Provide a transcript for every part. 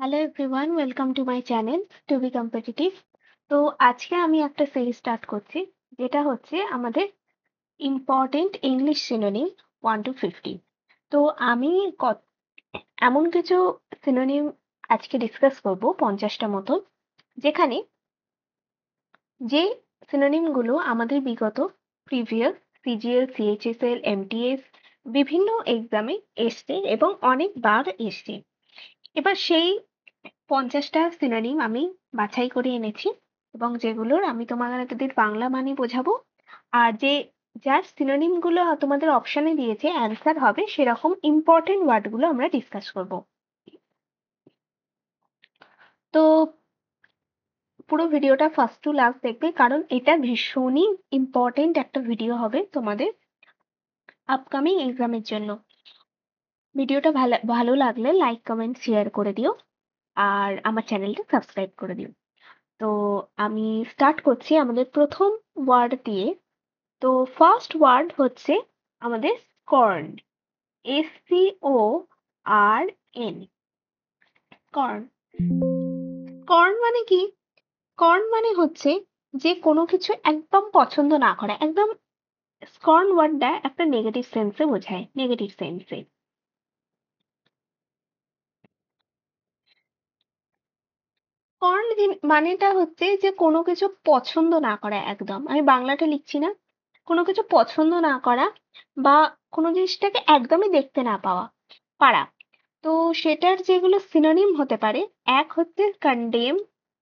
Hello everyone, welcome to my channel to be competitive. তো আজকে আমি একটা সিরিজ স্টার্ট করছি, যেটা হচ্ছে আমাদের ইম্পর্টেন্ট ইংলিশ সিনোনিম 1 to 50। তো আমি কত- এমন কিছু সিনোনিম আজকে ডিসকাস করব 50টা মতো, যেখানে যে সিনোনিমগুলো আমাদের বিগত প্রিভিয়াস সিজিএল, সিএইচএসএল, এমটিএস বিভিন্ন এক্সামে এসছে এবং অনেকবার এসছে। এবার সেই 50টা সিনোনিম আমি বাছাই করে এনেছি এবং যেগুলোর আমি তোমাদের বাংলা মানে বোঝাবো। আর যার সিনোনিম গুলো তোমাদের অপশনে দিয়েছে অ্যান্সার হবে সেরকম ইম্পর্টেন্ট ওয়ার্ড গুলো আমরা ডিসকাস করব। তো পুরো ভিডিওটা ফার্স্ট টু লাস্ট দেখবে, কারণ এটা ভীষণই ইম্পর্টেন্ট একটা ভিডিও হবে তোমাদের আপকামিং এক্সামের জন্য। ভিডিওটা ভালো ভালো লাগলে লাইক, কমেন্ট, শেয়ার করে দিও আর আমার চ্যানেলটা সাবস্ক্রাইব করে দিও। তো আমি স্টার্ট করছি আমাদের প্রথম ওয়ার্ড দিয়ে। তো ফার্স্ট ওয়ার্ড হচ্ছে আমাদের স্কর্ন, SCORN। স্কর্ন, স্কর্ন মানে কি? স্কর্ন মানে হচ্ছে যে কোনো কিছু একদম পছন্দ না করা, একদম। স্কর্ন ওয়ার্ডটা একটা নেগেটিভ সেন্সে বোঝায়, নেগেটিভ সেন্সে। স্কর্ন মানেটা হচ্ছে যে কোনো কিছু পছন্দ না করা, একদম। আমি বাংলাটা লিখছি না। কোনো কিছু পছন্দ না করা বা কোনো জিনিসটাকে একদমই দেখতে না পারা। তো সেটার যেগুলো সিনোনিম হতে পারে, এক হচ্ছে কন্ডেম,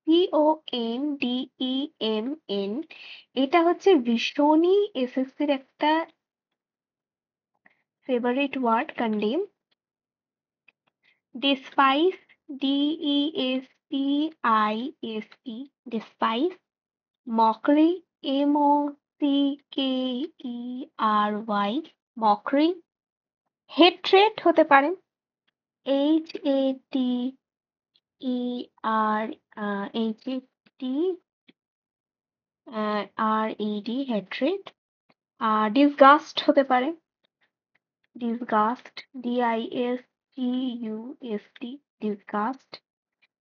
CONDEMN। এটা হচ্ছে ভীষণই এসএসসির একটা favourite word, condemn. Despise, DESPISE, despise. Mockery, MOCKERY, mockery. Hatred হতে পারে, HATERED, হেট্রেট। আর ডিসগাস্ট হতে পারে, ডিসগাস্ট, DISGUST, ডিসগাস্ট।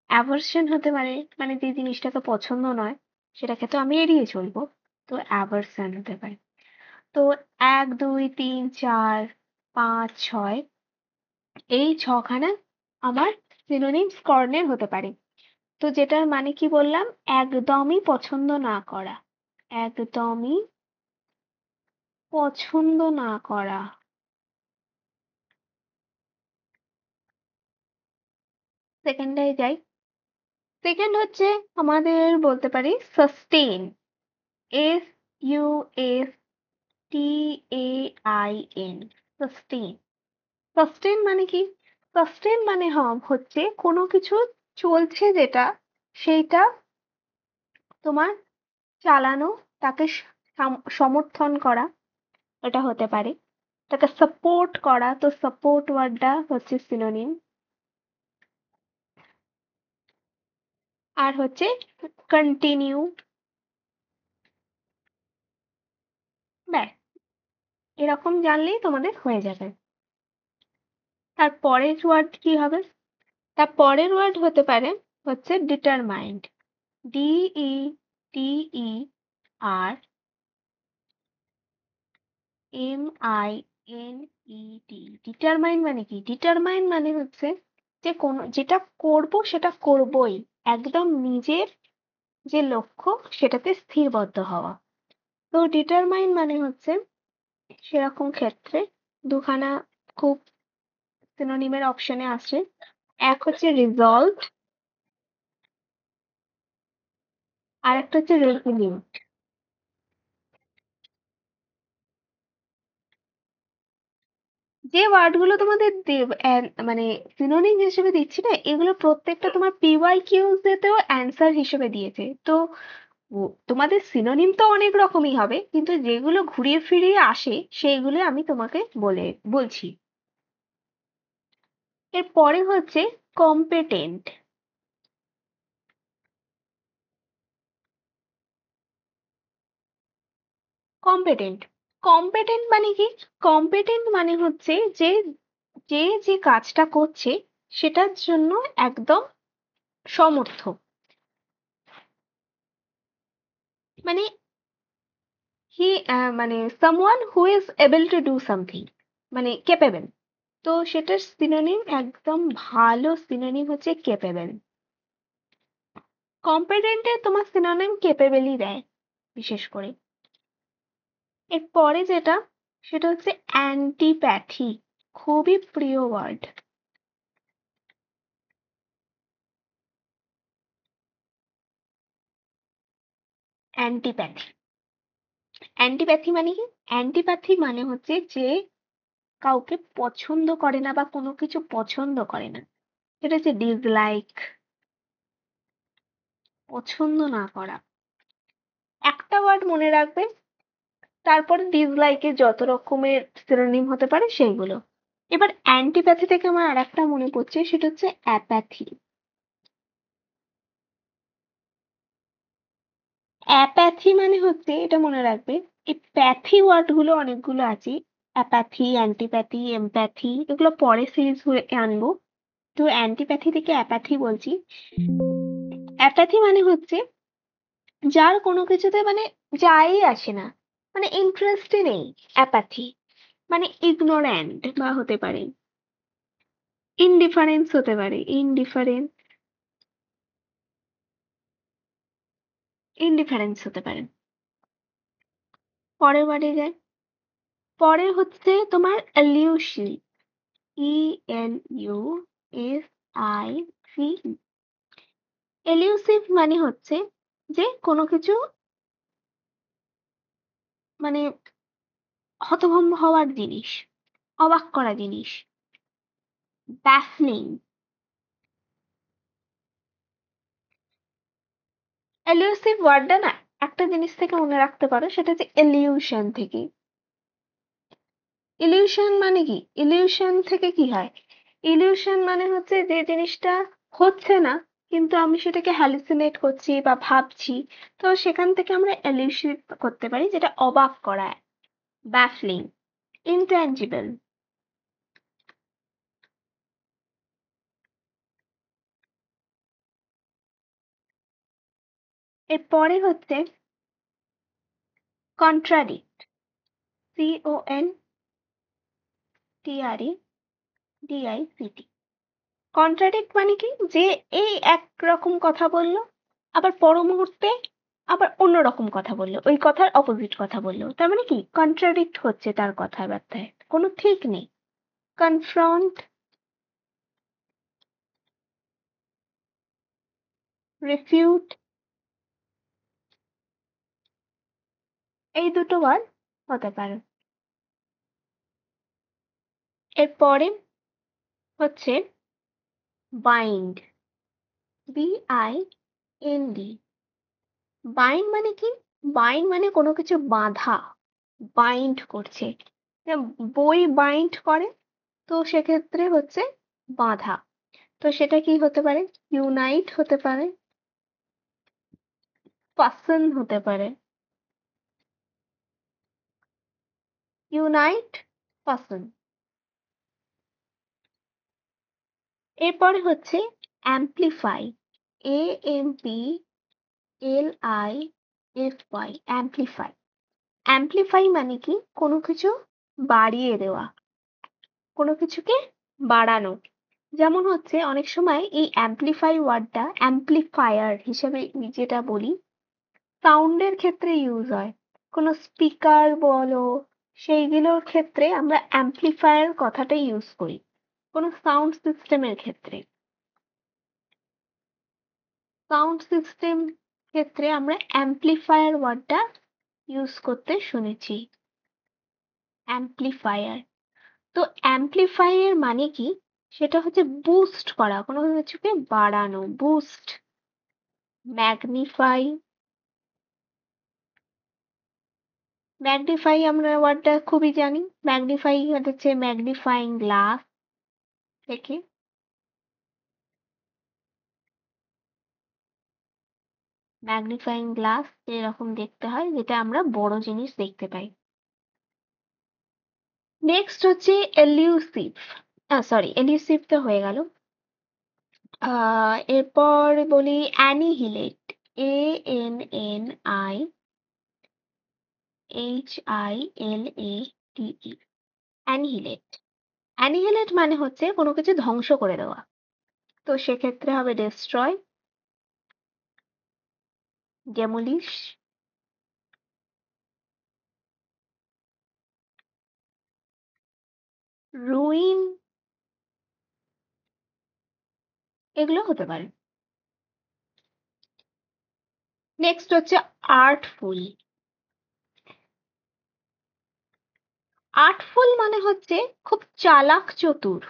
অ্যাভার্সন হতে পারে, মানে যে জিনিসটাকে পছন্দ নয় সেটাকে তো আমি এড়িয়ে চলবো, তো অ্যাভার্সন হতে পারে। তো 1, 2, 3, 4, 5, 6, এই 6খানা আমার সিনোনিম স্কর্নের হতে পারে। তো যেটার মানে কি বললাম, একদমই পছন্দ না করা, একদমই পছন্দ না করা। সেকেন্ডটায় যাই। সেকেন্ড হচ্ছে আমাদের বলতে পারি সাস্টেইন, SUSTAIN, সাস্টেইন। সাস্টেইন মানে কি? সাস্টেইন মানে হচ্ছে কোনো কিছু চলছে যেটা, সেইটা তোমার চালানো, তাকে সমর্থন করা, এটা হতে পারে। তাকে সাপোর্ট করা, তো সাপোর্ট ওয়ার্ডটা হচ্ছে সিনোনিম। আর হচ্ছে কন্টিনিউ। ব্যাস, এরকম জানলেই তোমাদের হয়ে যাবে। তার পরের ওয়ার্ড কি হবে? তার পরের ওয়ার্ড হতে পারে হচ্ছে ডিটারমাইন্ড, DETERMINED। ডিটারমাইন্ড মানে কি? ডিটারমাইন্ড মানে হচ্ছে যে কোনো যেটা করব সেটা করবই, একদম নিজের যে লক্ষ্য সেটাতে স্থিরবদ্ধ হওয়া। তো ডিটারমাইন মানে হচ্ছে সেরকম ক্ষেত্রে দুখানা খুব সিনোনিমের অপশনে আসে। এক হচ্ছে রিজলভ, আর একটা হচ্ছে রেজলিউট। যে ওয়ার্ড গুলো তোমাদের মানে সিনোনিম হিসেবে দিচ্ছি না, এগুলো প্রত্যেকটা তোমার PYQs তেও অ্যান্সার হিসেবে দিয়েছে। তো তোমাদের সিনোনিম তো অনেক রকমই হবে, কিন্তু যেগুলো ঘুরিয়ে ফিরিয়ে আসে সেইগুলো আমি তোমাকে বলছি। এর পরে হচ্ছে কম্পেটেন্ট। কম্পেটেন্ট, কম্পেটেন্ট মানে কি? কম্পেটেন্ট মানে হচ্ছে যে যে যে কাজটা করছে সেটার জন্য একদম সমর্থ, মানে মানে someone who is able to do something, মানে capable। তো সেটার সিনোনিম, একদম ভালো সিনোনিম হচ্ছে capable। কম্পিটেন্টে তোমার সিনোনিম কেপেবেলই দেয় বিশেষ করে। এরপরে যেটা, সেটা হচ্ছে অ্যান্টিপ্যাথি, খুবই প্রিয় ওয়ার্ড। অ্যান্টিপ্যাথি, অ্যান্টিপ্যাথি মানে কি? অ্যান্টিপ্যাথি মানে হচ্ছে যে কাউকে পছন্দ করে না বা কোনো কিছু পছন্দ করে না, সেটা হচ্ছে ডিসলাইক, পছন্দ না করা। একটা ওয়ার্ড মনে রাখবে, তারপরে ডিসলাইকের যত রকমের সিনোনিম হতে পারে সেইগুলো। এবার অ্যান্টিপ্যাথি থেকে আমার আর একটা মনে পড়ছে, সেটা হচ্ছে অ্যাপ্যাথি। অ্যাপ্যাথি মানে হচ্ছে, এটা মনে রাখবে, এই প্যাথি ওয়ার্ড গুলো অনেকগুলো আছে, অ্যাপ্যাথি, অ্যান্টিপ্যাথি, এমপ্যাথি, এগুলো পরে সিরিজ হয়ে আনবো। তো অ্যান্টিপ্যাথি থেকে অ্যাপ্যাথি বলছি। অ্যাপ্যাথি মানে হচ্ছে যার কোনো কিছুতে মানে যাই আসে না, মানে ইন্টারেস্টই নেই। অ্যাপ্যাথি মানে ইগনোরেন্ট বা হতে পারে ইনডিফারেন্স, হতে পারে ইনডিফারেন্স, ইনডিফারেন্স হতে পারে। পরের ওয়ার্ডে যায়, পরে হচ্ছে তোমার এলিউশন, ELUSIV। এলিউসিভ মানে হচ্ছে যে কোনো কিছু মানে হতভম্ব হওয়ার জিনিস, অবাক করা জিনিস। ব্যাফলিং, এলিউসিভ ওয়ার্ডটা না একটা জিনিস থেকে মনে রাখতে পারো, সেটা হচ্ছে এলিউশন থেকে। ইলিউশন মানে কি? ইলিউশন থেকে কি হয়? ইলিউশন মানে হচ্ছে যে জিনিসটা হচ্ছে না, কিন্তু আমি সেটাকে হ্যালুসিনেট করছি বা ভাবছি, তো সেখান থেকে আমরা এলিউশন করতে পারি, যেটা অবাক করায়। ব্যাফলিং, ইনট্যাঞ্জিবল। এরপরে হচ্ছে কন্ট্রাডিক্ট, CONTRADICT। কন্ট্রাডিক্ট মানে কি? যে এই একরকম কথা বললো, আবার পর মুহূর্তে আবার অন্যরকম কথা বললো, ওই কথার অপোজিট কথা বললো, তার মানে কি? কন্ট্রাডিক্ট হচ্ছে তার কথাবার্তায়, কোনো ঠিক নেই। কনফ্রন্ট, রিফিউট, এই দুটো ওয়ার্ড হতে পারে। এরপরে হচ্ছে বাইন্ড, BIND। বাইন্ড মানে কি? বাইন্ড মানে কোনো কিছু বাঁধা, বাইন্ড করছে। যেমন বই বাইন্ড করে, তো সেক্ষেত্রে হচ্ছে বাঁধা। তো সেটা কি হতে পারে? ইউনাইট হতে পারে, ফাসন হতে পারে, ইউনাইট, ফাসন। এরপরে হচ্ছে অ্যাম্প্লিফাই, AMPLIFY, অ্যাম্প্লিফাই। অ্যাম্প্লিফাই মানে কি? কোনো কিছু বাড়িয়ে দেওয়া, কোনো কিছুকে বাড়ানো। যেমন হচ্ছে অনেক সময় এই অ্যাম্প্লিফাই ওয়ার্ডটা অ্যাম্প্লিফায়ার হিসেবে যেটা বলি, সাউন্ডের ক্ষেত্রে ইউজ হয়। কোনো স্পিকার বলো, সেইগুলোর ক্ষেত্রে আমরা অ্যাম্প্লিফায়ার কথাটা ইউজ করি, কোনো সাউন্ড সিস্টেমের ক্ষেত্রে। সাউন্ড সিস্টেম ক্ষেত্রে আমরা অ্যাম্প্লিফায়ার ওয়ার্ডটা ইউজ করতে শুনেছি, অ্যাম্প্লিফায়ার। তো অ্যাম্প্লিফাই এর মানে কি? সেটা হচ্ছে বুস্ট করা, কোনো কিছুকে বাড়ানো, বুস্ট। ম্যাগনিফাই, ম্যাগনিফাই আমরা ওয়ার্ডটা খুবই জানি। ম্যাগনিফাই হচ্ছে ম্যাগনিফাইং গ্লাস থেকে। ম্যাগনিফাইং গ্লাস এরকম দেখতে হয়, যেটা আমরা বড় জিনিস দেখতে পাই। নেক্সট হচ্ছে এলিউসিভ, সরি এলিউসিভ তো হয়ে গেল। এরপর বলি অ্যানিহিলেট, ANNIHILATE, অ্যানিহিলেট। অ্যানিহিলেট মানে হচ্ছে কোনো কিছু ধ্বংস করে দেওয়া। তো সেক্ষেত্রে হবে ডেস্ট্রয়, ডেমোলিশ, রুইন, এগুলো হতে পারে। নেক্সট হচ্ছে আর্টফুল। আর্টফুল মানে হচ্ছে খুব চালাক চতুর,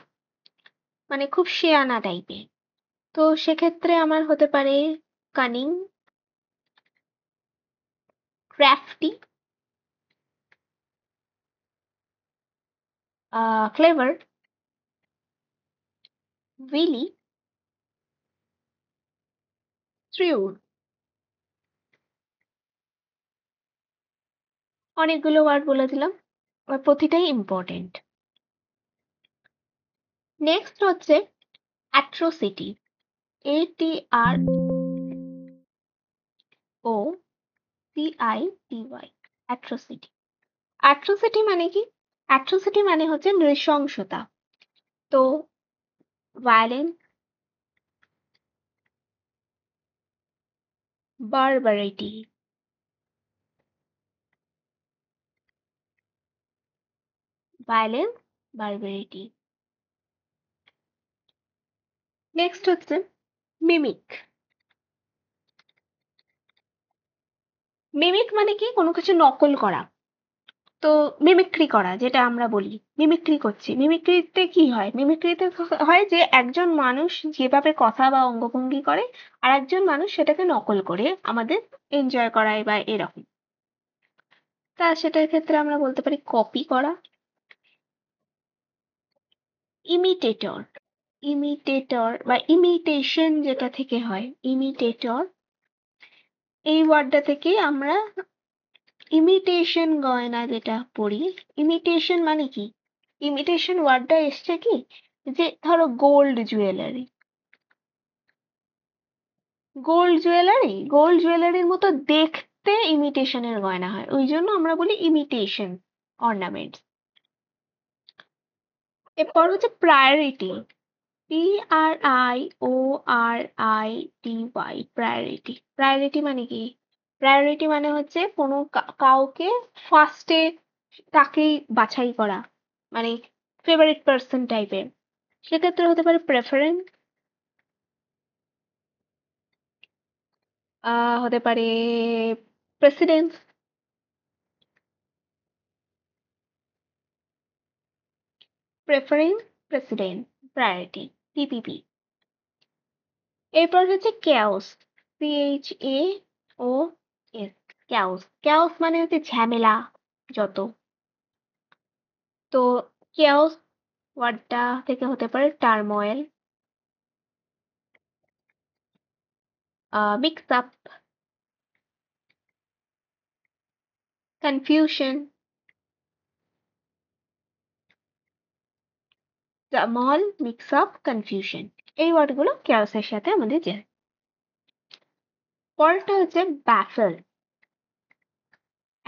মানে খুব শেয়ানা টাইপের। তো সেক্ষেত্রে আমার হতে পারে কানিং, ক্র্যাফটি, ক্লেভার, উইলি, শ্রিউড। অনেকগুলো ওয়ার্ড বলে দিলাম, আর প্রতিটাই ইম্পর্টেন্ট। নেক্সট হচ্ছে অ্যাট্রোসিটি, ATROCITY, অ্যাট্রোসিটি। অ্যাট্রোসিটি মানে কি? অ্যাট্রোসিটি মানে হচ্ছে নৃশংসতা। তো ভায়োলেন্স, বারবারিটি, ভায়োলেন্স, বারবারিটি। নেক্সট হচ্ছে মিমিক। মিমিক মানে কি? কোনো কিছু নকল করা। তো মিমিক্রি করা, যেটা আমরা বলি মিমিক্রি করছি। মিমিক্রিতে কি হয়? মিমিক্রিতে হয় যে একজন মানুষ যেভাবে কথা বা অঙ্গভঙ্গি করে আর একজন মানুষ সেটাকে নকল করে আমাদের এনজয় করায় বা এরকম। তা সেটার ক্ষেত্রে আমরা বলতে পারি কপি করা। ইমিটেটর, ইমিটেটর বা ইমিটেশন যেটা থেকে হয়, ইমিটেটর, এই ওয়ার্ডটা থেকে আমরা ইমিটেশন গয়না যেটা পরি। ইমিটেশন মানে কি? ইমিটেশন ওয়ার্ডটা এসছে কি, যে ধরো গোল্ড জুয়েলারি, গোল্ড জুয়েলারির মতো দেখতে ইমিটেশনের গয়না হয়, ওই জন্য আমরা বলি ইমিটেশন অর্নামেন্টস। এরপর হচ্ছে প্রায়োরিটি, PRIORITY, প্রায়োরিটি। প্রায়োরিটি মানে কি? প্রায়োরিটি মানে হচ্ছে কোনো কাউকে ফার্স্টে তাকেই বাছাই করা, মানে ফেভারিট পার্সন টাইপের। সেক্ষেত্রে হতে পারে প্রেফারেন্স, হতে পারে প্রেসিডেন্স, প্রেফারিং প্রেসিডেন্ট, প্রায়োরিটি, PPP। এরপর হচ্ছে কেওস, CHAOS, কেওস। কেওস মানে হচ্ছে ঝামেলা যত। তো কেওস ওয়ার্ডটা থেকে হতে পারে turmoil, mix up, confusion, turmoil, mix up, confusion. এই ওয়ার্ডগুলো কেওসের সাথে আমাদের যায়। পরেরটা হচ্ছে ব্যাফল।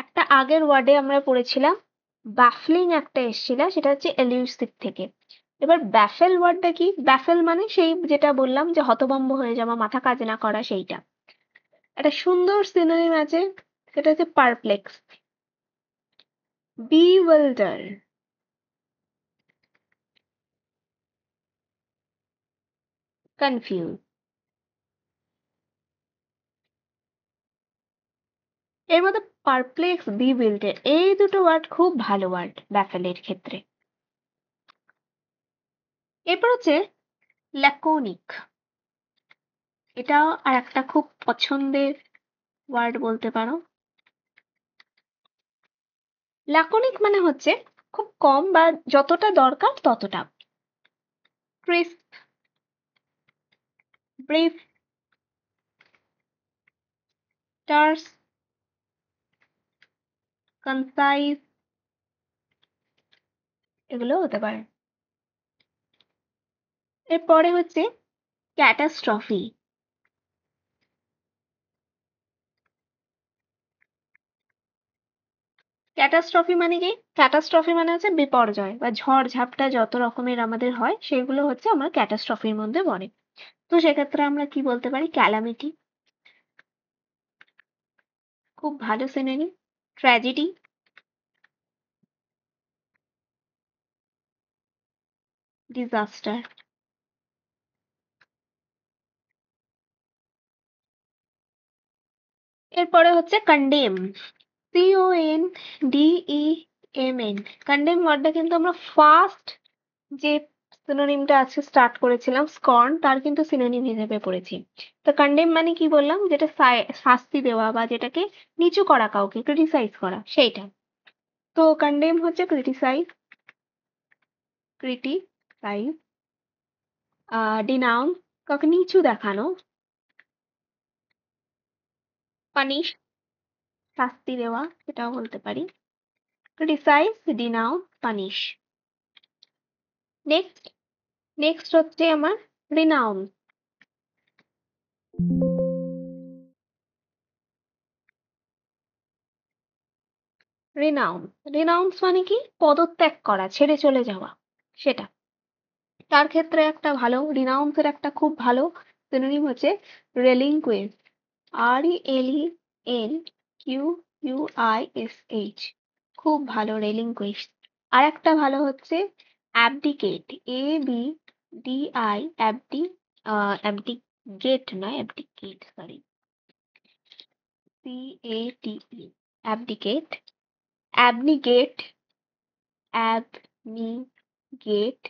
একটা আগের ওয়ার্ডে আমরা পড়েছিলাম বাফলিং, একটা এসেছিল, সেটা হচ্ছে এলিউসিভ থেকে। এবার ব্যাফেল ওয়ার্ডটা কি? ব্যাফেল মানে সেই যেটা বললাম যে হতভম্ব হয়ে যাওয়া, মাথা কাজ না করা, সেইটা। একটা সুন্দর সিনোনিম আছে, সেটা হচ্ছে পারপ্লেক্স, বিওয়াইল্ডার, কনফিউজ। এর মধ্যে পারপ্লেক্স, বিওয়াইল্ডার, এই দুটো ওয়ার্ড খুব ভালো ওয়ার্ড ব্যাফেলের ক্ষেত্রে। এরপর হচ্ছে ল্যাকোনিক। এটা আর একটা খুব পছন্দের ওয়ার্ড বলতে পারো। ল্যাকোনিক মানে হচ্ছে খুব কম বা যতটা দরকার ততটা। ক্রিস্প, ব্রিফ, টার্স, কনসাইজ, এগুলো হতে পারে। এরপরে হচ্ছে ক্যাটাস্ট্রফি। ক্যাটাস্ট্রফি মানে কি? ক্যাটাস্ট্রফি মানে হচ্ছে বিপর্যয় বা ঝড় ঝাপটা যত রকমের আমাদের হয় সেগুলো হচ্ছে আমার ক্যাটাস্ট্রফির মধ্যে পড়ে। তো সেক্ষেত্রে আমরা কি বলতে পারি? ক্যালামিটি। খুব ভালো সিনোনিম। ট্র্যাজেডি। ডিজাস্টার। এরপরে হচ্ছে কন্ডেম। CONDEMN। কন্ডেম ওয়ার্ডটা কিন্তু আমরা ফার্স্ট যে সিনোনিমটা আছে স্টার্ট করেছিলাম স্কর্ন, তার কিন্তু সিনোনিম হিসেবে পড়েছি। তো কন্ডেম মানে কি বললাম? যেটা শাস্তি দেওয়া বা যেটাকে নিচু করা, কাউকে ক্রিটিসাইজ করা, সেইটা। তো কন্ডেম হচ্ছে ক্রিটিসাইজ। ক্রিটিসাইজ। ডিনাউন, কাউকে নিচু দেখানো। পানিশ, শাস্তি দেওয়া, সেটাও বলতে পারি। Criticise, denounce, punish. Next next হচ্ছে আমার রিনাউন। রিনাউন রিনাউন্স মানে কি? পদত্যাগ করা, ছেড়ে চলে যাওয়া, সেটা। তার ক্ষেত্রে একটা ভালো রিনাউন্সের একটা খুব ভালো সিনোনিম হচ্ছে রেলিংকুয়েস। RELINQUISH। খুব ভালো রেলিংকুইশ। আর একটা ভালো হচ্ছে অ্যাবডিকেট। ABDI। অ্যাবডিগেট নয়, অ্যাবডিকেট, সরি। CATE। অ্যাবডিকেট। অ্যাবনিগেট। অ্যাবনিগেট।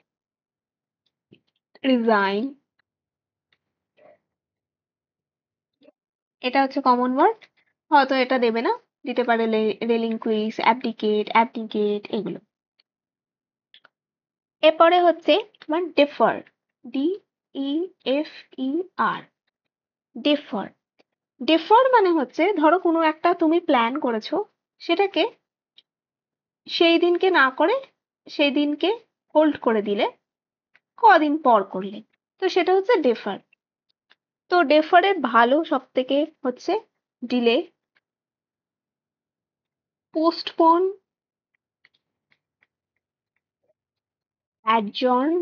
রিজাইন। এটা হচ্ছে কমন ওয়ার্ড, হয়তো এটা দেবে না, দিতে পারে রেলিংকুইশ, অ্যাবডিকেট এগুলো। এরপরে হচ্ছে তোমার ডেফার। DEFER। ডেফার। ডেফার মানে হচ্ছে ধরো কোনো একটা তুমি প্ল্যান করেছো, সেটাকে সেই দিনকে না করে সেই দিনকে হোল্ড করে দিলে, কদিন পর করলে, তো সেটা হচ্ছে ডেফার। তো ডেফারের ভালো সব থেকে হচ্ছে ডিলে, পোস্টপোন, অ্যাডজর্ন।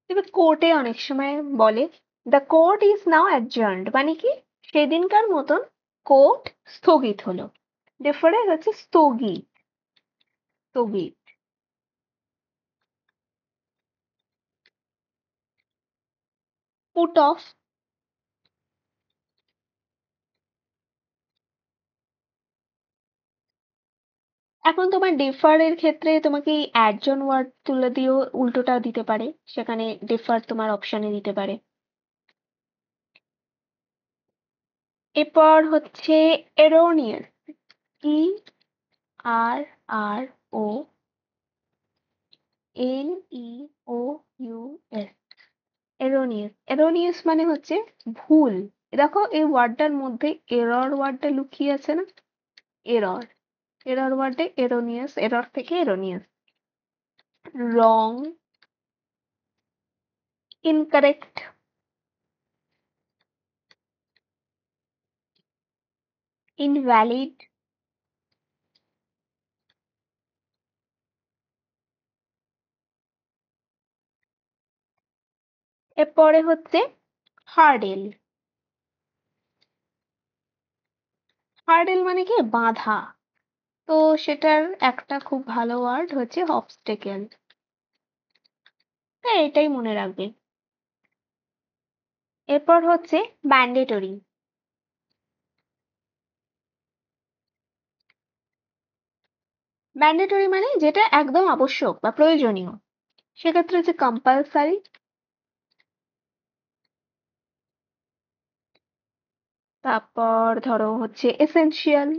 এবার কোর্টে অনেক সময় বলে the court is now adjourned, মানে কি? সেদিনকার মতন কোর্ট স্থগিত হলো। ডেফারের হচ্ছে স্থগিত। স্থগিত। Put off. এখন তোমার ডেফারের ক্ষেত্রে তোমাকে এই অ্যাডজন ওয়ার্ড তুলে দিয়েও উল্টোটা দিতে পারে, সেখানে ডেফার তোমার অপশনে দিতে পারে। এরপর হচ্ছে এরোনিয়াস। ERRO NEOUS। এরোনিয়াস। এরোনিয়াস মানে হচ্ছে ভুল। দেখো এই ওয়ার্ডটার মধ্যে এরর ওয়ার্ডটা লুকিয়ে আছে না? এরর। এরর ওয়ার্ডে এরোনিয়াস, এরর থেকে এরোনিয়াস। রং। ইনকারেক্ট। ইনভ্যালিড। এরপরে হচ্ছে হার্ডেল। হার্ডেল মানে কি? বাধা। তো সেটার একটা খুব ভালো ওয়ার্ড হচ্ছে অবস্টেকেল। হ্যাঁ, এটাই মনে রাখবে। এরপর হচ্ছে ম্যান্ডেটরি। ম্যান্ডেটরি মানে যেটা একদম আবশ্যক বা প্রয়োজনীয়, সেক্ষেত্রে হচ্ছে কম্পালসারি। তারপর ধরো হচ্ছে এসেনশিয়াল।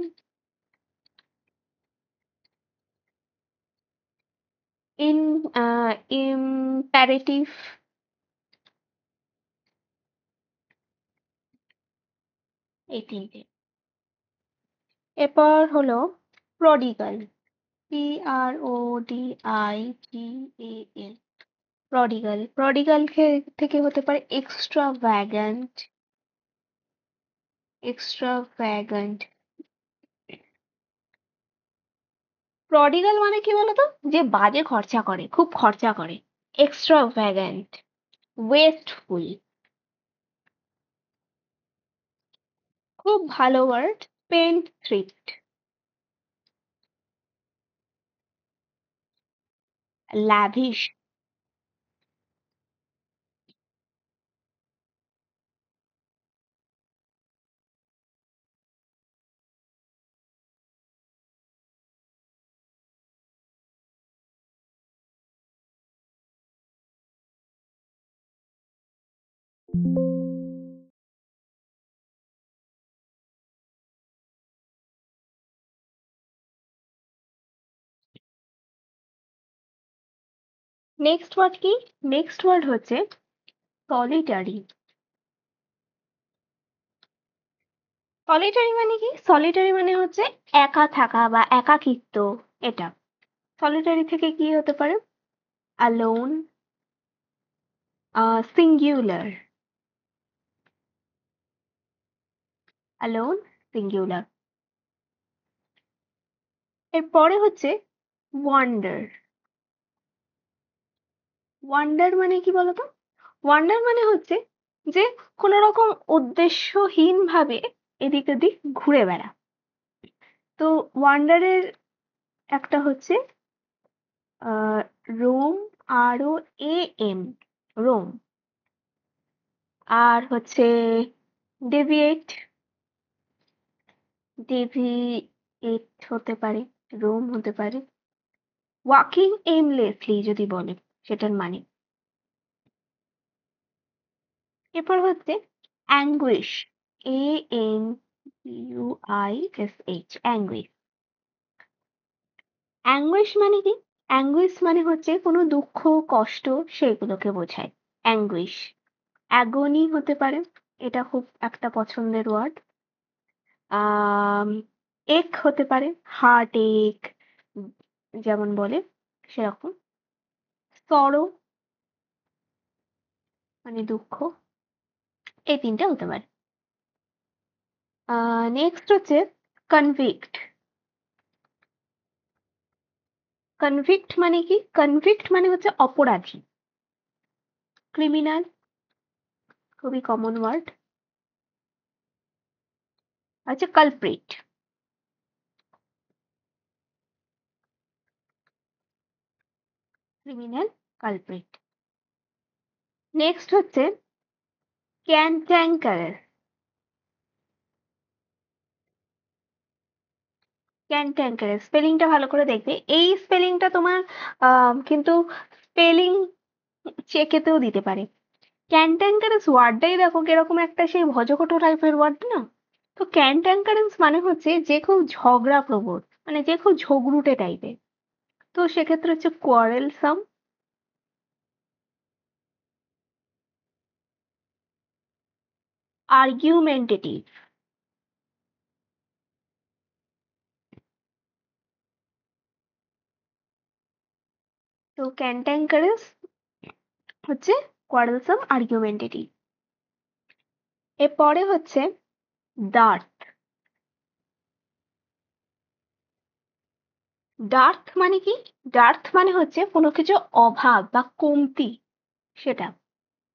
In imperative. এই তিনটে। এরপর হলো প্রডিগাল। PRODIGAL। প্রডিগাল, প্রডিগাল থেকে হতে পারে এক্সট্রাভ্যাগান্ট, এক্সট্রাভ্যাগান্ট। প্রডিগাল মানে কি বলতো, যে বাজে খরচা করে, খুব খরচা করে। এক্সট্রাভ্যাগান্ট, ওয়েস্টফুল। খুব ভালো ওয়ার্ড, স্পেন্ডথ্রিফট, ল্যাভিশ। নেক্সট ওয়ার্ড কি? নেক্সট ওয়ার্ড হচ্ছে সলিটারি। সলিটারি মানে কি? সলিটারি মানে হচ্ছে একা থাকা বা একাকিত্ব, এটা। সলিটারি থেকে কি হতে পারে? Alone, singular, alone, singular. এরপরে হচ্ছে ওয়ান্ডার। ওয়ান্ডার মানে কি বলতো? ওয়ান্ডার মানে হচ্ছে যে কোনো রকম উদ্দেশ্যহীন ভাবে এদিক ওদিক ঘুরে বেড়া। তো ওয়ান্ডারের একটা হচ্ছে রোম, ROAM, রোম। আর হচ্ছে ডেভিয়েট, ডেভিয়েট হতে পারে, রোম হতে পারে। ওয়াকিং এইমলেসলি যদি বলে, সেটার মানে। এরপর হচ্ছে অ্যাঙ্গুইশ, ANGUISH, অ্যাঙ্গুইশ। অ্যাঙ্গুইশ মানে কি? অ্যাঙ্গুইশ মানে হচ্ছে কোনো দুঃখ, কষ্ট, সেগুলোকে বোঝায় অ্যাঙ্গুইশ। অ্যাগনি হতে পারে, এটা খুব একটা পছন্দের ওয়ার্ড। এক হতে পারে, হার্ট এক যেমন বলে সেরকম। সরো মানে দুঃখ, এই তিনটা হতে পারে। নেক্সট হচ্ছে কনভিক্ট। কনভিক্ট মানে কি? কনভিক্ট মানে হচ্ছে অপরাধী, ক্রিমিনাল, খুবই কমন ওয়ার্ড। আচ্ছা, কালপ্রিট, ক্রিমিনাল, কালপ্রিট। নেক্সট হচ্ছে ক্যান্ট্যাঙ্কারাস। ক্যান্ট্যাঙ্কারাস স্পেলিংটা ভালো করে দেখবে। এই স্পেলিংটা তোমার কিন্তু স্পেলিং চেকেতেও দিতে পারে। ক্যান্ট্যাঙ্কারাস ওয়ার্ডটাই দেখো কিরকম একটা সেই ভজঘট টাইপের ওয়ার্ড না? তো ক্যান্ট্যাঙ্কারেন্স মানে হচ্ছে যে খুব ঝগড়া প্রবণ, মানে যে খুব ঝগড়ুটে টাইপের। তো সেক্ষেত্রে হচ্ছে কোয়ারেলসাম, আর্গুমেন্টেটিভ। তো ক্যান্ট্যাঙ্কারাস হচ্ছে কোয়ারেলসাম, আর্গুমেন্টেটিভ। এরপরে হচ্ছে ডার্থ। ডার্থ মানে কি? ডার্থ মানে হচ্ছে কোনো কিছু অভাব বা কমতি, সেটা,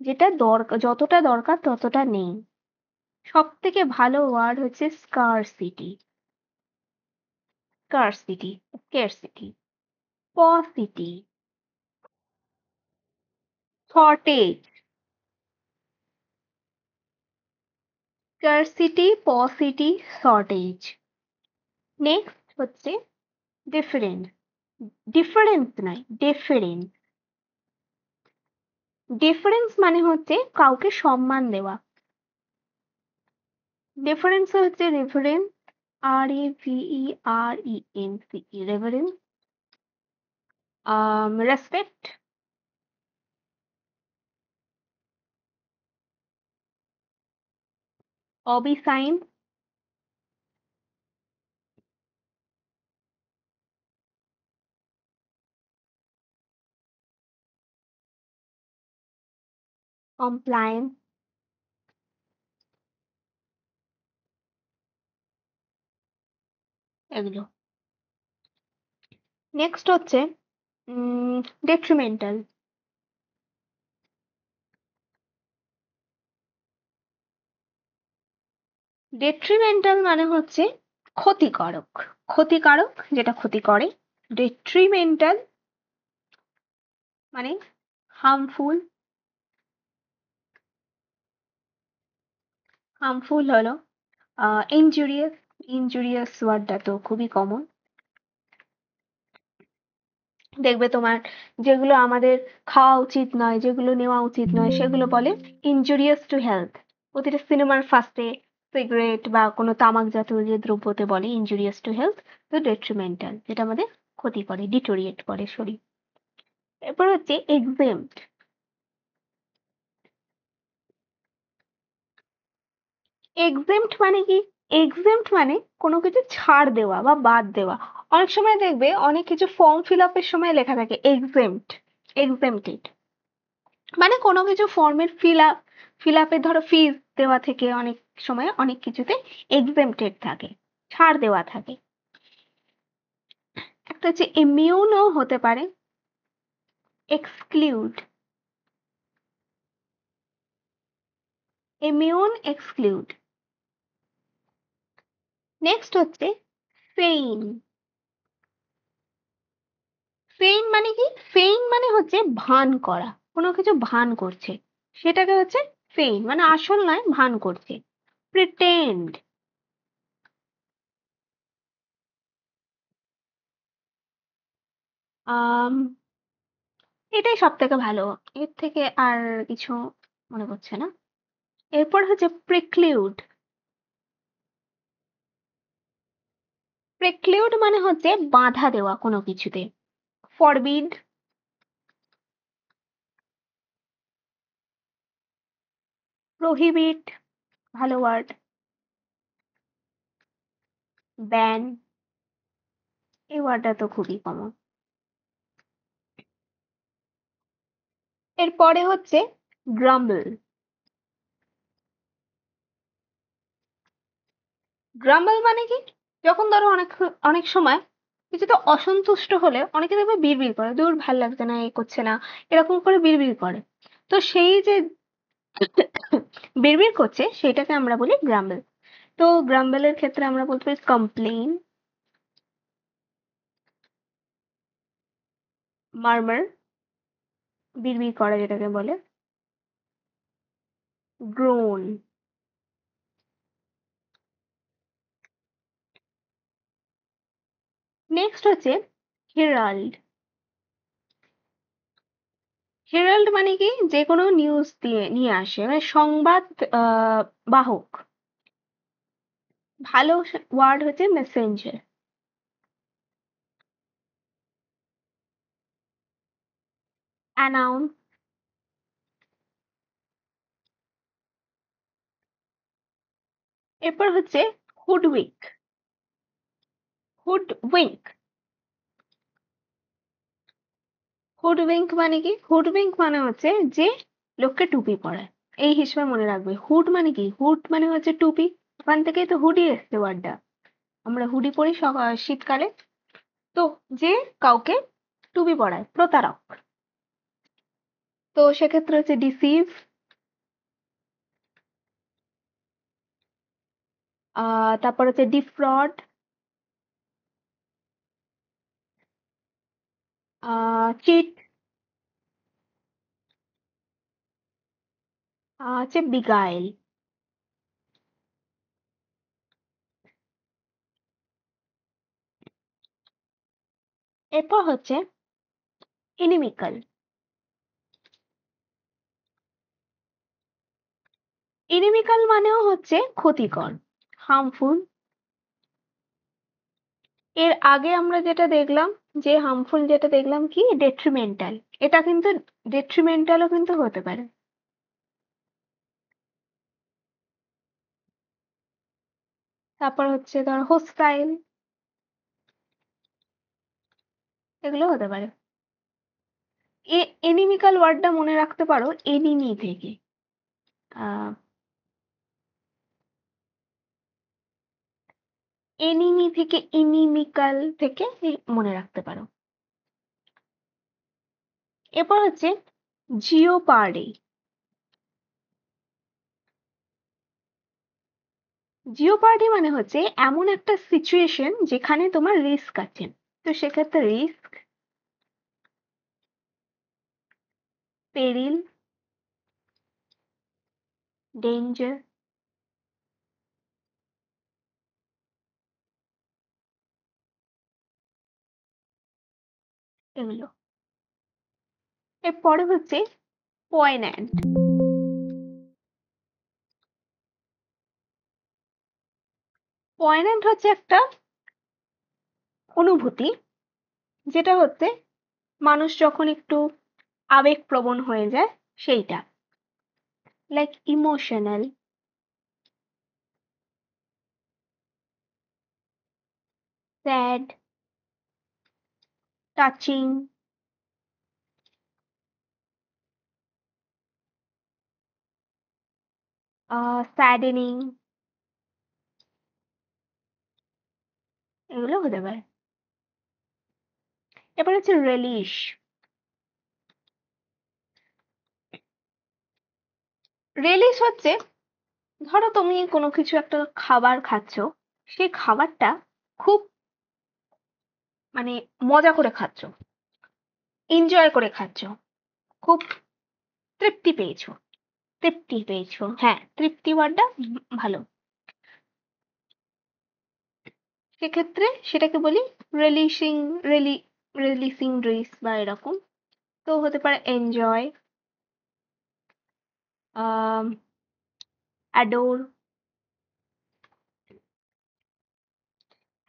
যেটা দরকার, যতটা দরকার ততটা নেই। সব থেকে ভালো ওয়ার্ড হচ্ছে scarcity, scarcity, স্কেরসিটি। Paucity, shortage, scarcity, paucity, shortage. Next হচ্ছে ডিফারেন্স। ডিফারেন্স নয়, ডিফারেন্স। ডিফারেন্স মানে হচ্ছে কাউকে সম্মান দেওয়া। ডিফারেন্স হচ্ছে reference, REVERENCE, reference. Respect, অবিসাইন, compliance, এগুলো। নেক্সট হচ্ছে ডেট্রিমেন্টাল। ডেট্রিমেন্টাল মানে হচ্ছে ক্ষতিকারক, ক্ষতিকারক যেটা ক্ষতি করে। ডেট্রিমেন্টাল মানে হার্মফুল, হার্মফুল হলো ইনজুরিয়াস, ইনজুরিয়াস ওয়ার্ডটা তো খুবই কমন। দেখবে তোমার যেগুলো আমাদের খাওয়া উচিত নয়, যেগুলো নেওয়া উচিত নয়, সেগুলো বলে ইনজুরিয়াস টু হেলথ। প্রতিটা সিনেমার ফার্স্টে সিগারেট বা কোনো তামাক জাতীয় যে দ্রব্যতে বলে ইনজুরিয়াস টু হেলথ, তো ডেট্রিমেন্টাল যেটা আমাদের ক্ষতি করে, ডিটোরিয়েট করে শরীর। এরপর হচ্ছে এক্সেম্পট। এক্সেম্পট মানে কি? এক্সেম্পট মানে কোনো কিছু ছাড় দেওয়া বা বাদ দেওয়া। অনেক সময় দেখবে অনেক কিছু ফর্ম ফিল আপের সময় লেখা থাকে এক্সেম্পট, এক্সেম্পটেড, মানে কোনো কিছু ফর্মের ফিল আপে ধরো ফিজ দেওয়া থেকে অনেক সময় অনেক কিছুতে এক্সেম্পটেড থাকে, ছাড় দেওয়া থাকে। একটা হচ্ছে ইমিউনও হতে পারে, এক্সক্লুড, ইমিউন এক্সক্লুড। নেক্সট হচ্ছে ফেইন। ফেইন মানে কি? ফেইন মানে হচ্ছে ভান করা, কোনো কিছু ভান করছে, সেটাকে হচ্ছে ফেইন, মানে আসল নয়, ভান করছে। প্রিটেন্ড, আম এটাই সব থেকে ভালো, এর থেকে আর কিছু মনে পড়ছে না। এরপর হচ্ছে প্রিক্লিউড। প্রিক্লিউড মানে হচ্ছে বাধা দেওয়া কোনো কিছুতে। ফরবিড, প্রহিবিট, ভালো ওয়ার্ড। ব্যান, এই ওয়ার্ডটা তো খুবই কমন। এরপরে হচ্ছে গ্রাম্বল। গ্রাম্বল মানে কি? যখন ধরো অনেক অনেক সময় কিছুতে অসন্তুষ্ট হলে অনেকে দেখবে বিড়বিড় করে, দূর ভাল লাগছে না, এ করছে না, এরকম করে বিড়বিড় করে। তো সেই যে বিড়বিড় করছে সেটাকে আমরা বলি গ্রাম্বল। তো গ্রাম্বলের ক্ষেত্রে আমরা বলতে পারি কমপ্লেইন, মারমার, বিড়বিড় করা যেটাকে বলে, গ্রোন। নেক্সট হচ্ছে হেরাল্ড। হেরাল্ড মানে কি? যে কোনো নিউজ দিয়ে নিয়ে আসে, মানে সংবাদ বাহক। ভালো ওয়ার্ড হচ্ছে মেসেঞ্জার। অ্যানাউন্স। এরপর হচ্ছে হুডউইক। হুডউইঙ্ক, হুডউইঙ্ক মানে কি? হুডউইঙ্ক মানে হচ্ছে যে লোককে টুপি পরায়। এই হিসেবে মনে রাখবে, হুড মানে কি? হুড মানে হচ্ছে টুপি, ওখান থেকেই তো হুডি এসছে ওয়ার্ডটা। আমরা হুডি পরি শীতকালে। তো যে কাউকে টুপি পরায়, প্রতারক। তো সেক্ষেত্রে হচ্ছে ডিসিভ, তারপর হচ্ছে ডিফ্রড, চিট, হচ্ছে বিগাইল। এরপর হচ্ছে ইনিমিক্যাল। ইনিমিক্যাল মানেও হচ্ছে ক্ষতিকর, হার্মফুল। এর আগে আমরা যেটা দেখলাম, যে হার্মফুল যেটা দেখলাম কি ডেট্রিমেন্টাল, এটা কিন্তু ডেট্রিমেন্টালও কিন্তু হতে পারে। তারপর হচ্ছে ধর হোস্টাইল, এগুলো হতে পারে। এনিমিক্যাল ওয়ার্ডটা মনে রাখতে পারো এনিমি থেকে। এনিমি থেকে ইনিমিক্যাল থেকে মনে রাখতে পারো। এরপর হচ্ছে জিওপার্ডি। জিওপার্ডি মানে হচ্ছে এমন একটা সিচুয়েশন যেখানে তোমার রিস্ক আছে। তো সেক্ষেত্রে রিস্ক, পেরিল, ডেঞ্জার, এগুলো। এরপরে হচ্ছে পয়ন্যান্ট। পয়ন্যান্ট হচ্ছে একটা অনুভূতি, যেটা হচ্ছে মানুষ যখন একটু আবেগপ্রবণ হয়ে যায় সেইটা, like emotional, sad, touching, saddening, এগুলো হতে পারে। এরপর হচ্ছে রিলিশ। রিলিশ হচ্ছে, ধরো তুমি কোনো কিছু একটা খাবার খাচ্ছ, সেই খাবারটা খুব মানে মজা করে খাচ্ছ, এনজয় করে খাচ্ছ, খুব তৃপ্তি পেয়েছো। তৃপ্তি পেয়েছো, হ্যাঁ, তৃপ্তি ওয়ার্ডটা ভালো। সেক্ষেত্রে সেটাকে বলি রিলিশিং, রিলি রিলিসিং ড্রিস বা এরকম। তো হতে পারে এনজয়, অ্যাডোর।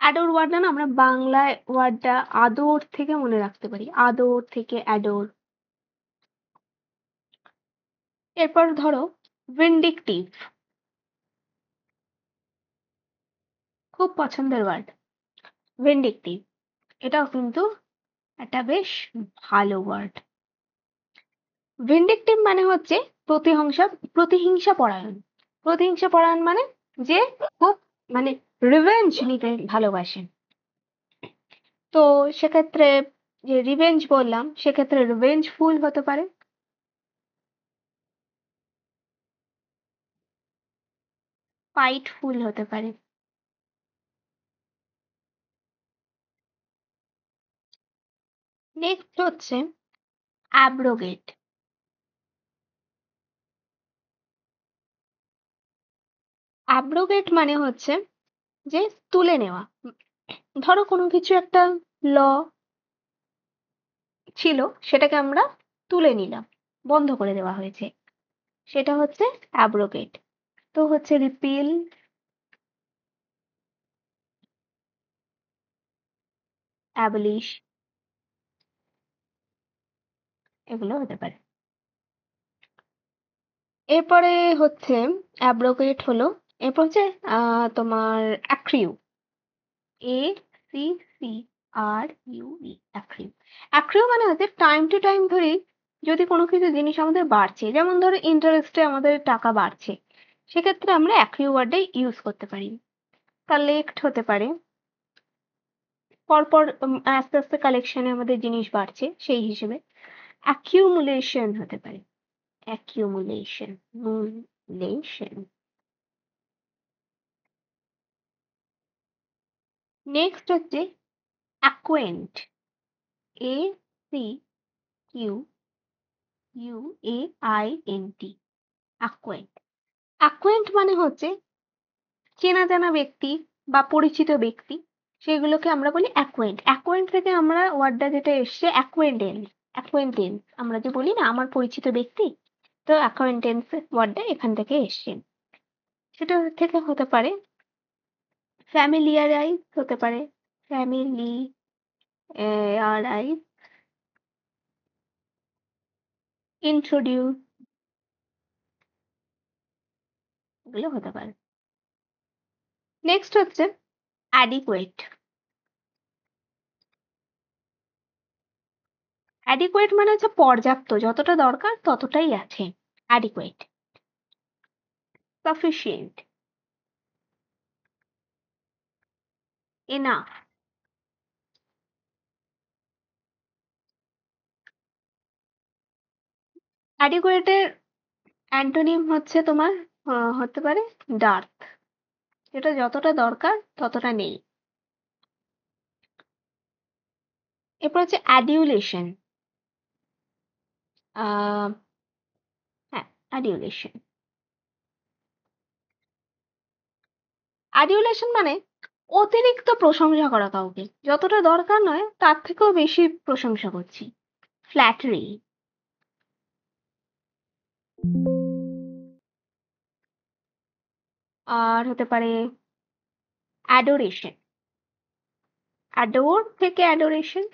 অ্যাডোর ওয়ার্ডটা না আমরা বাংলায় ওয়ার্ডটা আদর থেকে মনে রাখতে পারি, আদর থেকে অ্যাডোর। এরপর ধরো ভিন্ডিকটিভ, খুব পছন্দের ওয়ার্ড ভিন্ডিকটিভ, এটাও কিন্তু একটা বেশ ভালো ওয়ার্ড। ভিন্ডিকটিভ মানে হচ্ছে প্রতিহিংসা, প্রতিহিংসা পরায়ণ। প্রতিহিংসা পরায়ণ মানে যে খুব মানে রিভেঞ্জ নিতে ভালোবাসে। তো সেক্ষেত্রে যে রিভেঞ্জ বললাম, সেক্ষেত্রে রিভেঞ্জফুল হতে পারে। ফাইটফুল হতে পারে। নেক্সট হচ্ছে অ্যাব্রোগেট। অ্যাব্রোগেট মানে হচ্ছে যে তুলে নেওয়া। ধরো কোনো কিছু একটা ল ছিল, সেটাকে আমরা তুলে নিলাম, বন্ধ করে দেওয়া হয়েছে, সেটা হচ্ছে অ্যাব্রোগেট। তো হচ্ছে রিপিল, অ্যাবলিশ, এগুলো হতে পারে। এরপরে হচ্ছে অ্যাব্রোগেট হলো, এরপর হচ্ছে তোমার accrue, A C C R U E, accrue. Accrue মানে হচ্ছে টাইম টু টাইম ধরে যদি কোনো কিছু জিনিস আমাদের বাড়ছে, যেমন ধরো ইন্টারেস্টে আমাদের টাকা বাড়ছে, সেক্ষেত্রে আমরা অ্যাক্রিউ ওয়ার্ডটাই ইউজ করতে পারি। কালেক্ট হতে পারে, পরপর আস্তে আস্তে কালেকশনে আমাদের জিনিস বাড়ছে সেই হিসেবে। অ্যাকিউমুলেশন হতে পারে, অ্যাকিউমুলেশন, মুলেশন। নেক্সট হচ্ছে acquaint, A C Q U A I N T, acquaint. Acquaint মানে হচ্ছে চেনা জানা ব্যক্তি বা পরিচিত ব্যক্তি, সেগুলোকে আমরা বলি অ্যাকোয়েন্ট। অ্যাকোয়েন্ট থেকে আমরা ওয়ার্ডটা যেটা এসছে অ্যাকোয়েন্টেন্স, অ্যাকোয়েন্টেন্স আমরা যে বলি না আমার পরিচিত ব্যক্তি, তো অ্যাকোয়েন্টেন্স ওয়ার্ডটা এখান থেকে এসছে। সেটা থেকে হতে পারে ফ্যামিলিয়ারাইজ, হতে পারে ফ্যামিলিয়ারাইজ, ইন্ট্রোডিউস, এগুলো হতে পারে। নেক্সট হচ্ছে অ্যাডিকুয়েট। অ্যাডিকুয়েট মানে হচ্ছে পর্যাপ্ত, যতটা দরকার ততটাই আছে, অ্যাডিকুয়েট। sufficient, enough, adequate এর অ্যান্টোনিম হচ্ছে তোমার হতে পারে ডার্ক, যেটা যতটা দরকার ততটা নেই। এরপর হচ্ছে অ্যাডিউলেশন। হ্যাঁ, অ্যাডিউলেশন। অ্যাডিউলেশন মানে অতিরিক্ত প্রশংসা করা কাউকে, যতটা দরকার নয় তার থেকেও বেশি প্রশংসা করছি। ফ্ল্যাটারি। আর হতে পারে অ্যাডোরেশন। অ্যাডোর থেকে অ্যাডোরেশন।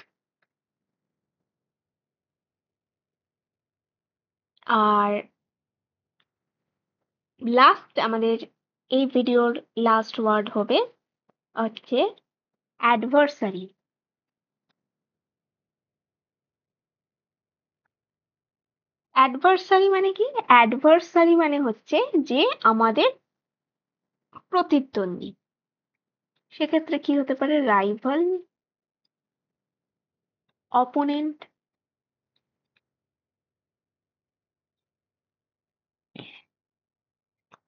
আর লাস্ট আমাদের এই ভিডিওর লাস্ট ওয়ার্ড হবে হচ্ছে অ্যাডভার্সারি। অ্যাডভার্সারি মানে কি? অ্যাডভার্সারি মানে হচ্ছে যে আমাদের প্রতিদ্বন্দ্বী। সেক্ষেত্রে কি হতে পারে? Rival, opponent.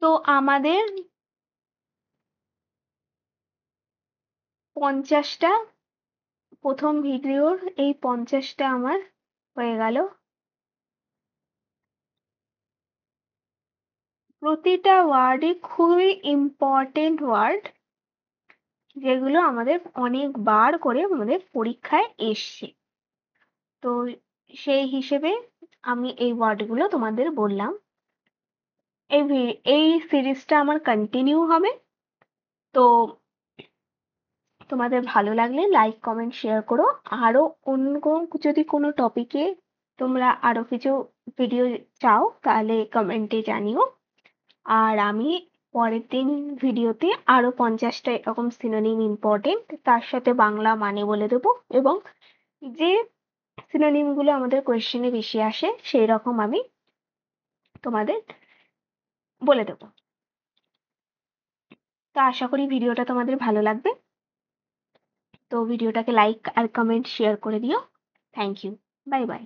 তো আমাদের 50টা প্রথম ভিডিওর এই 50টা আমার হয়ে গেল। প্রতিটা ওয়ার্ডই খুবই ইম্পর্টেন্ট ওয়ার্ড, যেগুলো আমাদের অনেকবার করে আমাদের পরীক্ষায় এসছে। তো সেই হিসেবে আমি এই ওয়ার্ডগুলো তোমাদের বললাম। এই সিরিজটা আমার কন্টিনিউ হবে। তো তোমাদের ভালো লাগলে লাইক, কমেন্ট, শেয়ার করো। আরো অন্য যদি কোনো টপিকে তোমরা আরো কিছু ভিডিও চাও তাহলে কমেন্টে জানিও। আর আমি পরের দিন ভিডিওতে আরো 50টা এরকম সিনোনিম ইম্পর্টেন্ট তার সাথে বাংলা মানে বলে দেবো, এবং যে সিনোনিম গুলো আমাদের কোয়েশ্চেনে বেশি আসে সেই রকম আমি তোমাদের বলে দেবো। তো আশা করি ভিডিওটা তোমাদের ভালো লাগবে। তো ভিডিওটাকে লাইক আর কমেন্ট শেয়ার করে দিও। Thank you. Bye by.